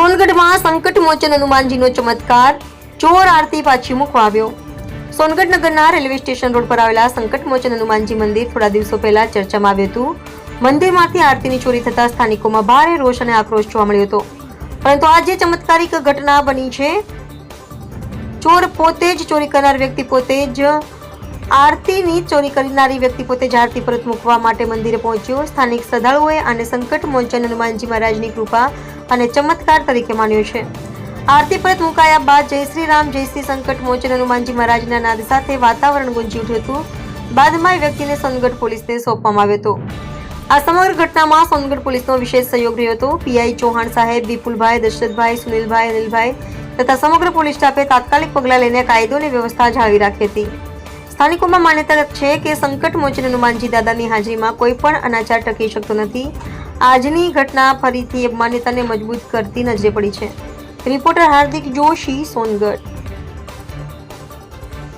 સોનગઢમાં સંકટ મોચન હનુમાનજીનો ચમત્કાર, ચોર આરતી પાછી મૂકવા આવ્યો। સોનગઢ નગરના રેલવે સ્ટેશન રોડ પર આવેલા સંકટ મોચન હનુમાનજી મંદિર થોડા દિવસો પહેલા ચર્ચામાં આવ્યું હતું। મંદિરમાંથી આરતીની ચોરી થતા સ્થાનિકોમાં ભારે રોષ અને આક્રોશ જોવા મળ્યો હતો, પરંતુ આજે ચમત્કારિક ઘટના બની છે। ચોર પોતે જ ચોરી કરનાર વ્યક્તિ પોતે જ આરતીની ચોરી કરનારી વ્યક્તિ પોતે જ આરતી પરત મૂકવા માટે મંદિરે પહોંચ્યો। સ્થાનિક શ્રદ્ધાળુઓએ આને સંકટ મોચન હનુમાનજી મહારાજની કૃપા અને ચમત્કાર તરીકે માન્યો છે। આરતી પરત મુકાયા બાદ જય શ્રી રામ, જય શ્રી સંકટ મોચન હનુમાનજી મહારાજના નાદ સાથે વાતાવરણ ગુંજી ઉઠ્યું હતું। બાદમાં એ વ્યક્તિને સોનગઢ પોલીસને સોંપવામાં આવ્યો હતો। આ સમગ્ર ઘટનામાં સોનગઢ પોલીસનો વિશેષ સહયોગ રહ્યો હતો। પીઆઈ ચૌહાણ સાહેબ, વિપુલભાઈ, દશરથભાઈ, સુનિલભાઈ, અનિલભાઈ તથા સમગ્ર પોલીસ સ્ટાફે તાત્કાલિક પગલાં લઈને કાયદો અને વ્યવસ્થા જાળવી રાખી હતી। સ્થાનિકોમાં માન્યતા છે કે સંકટ મોચન હનુમાનજી દાદાની હાજરીમાં કોઈ પણ અનાચાર ટકી શકતો નથી। આજની ઘટના ફરીથી એ માન્યતાને મજબૂત કરતી નજરે પડી છે। રિપોર્ટર હાર્દિક જોશી, સોનગઢ।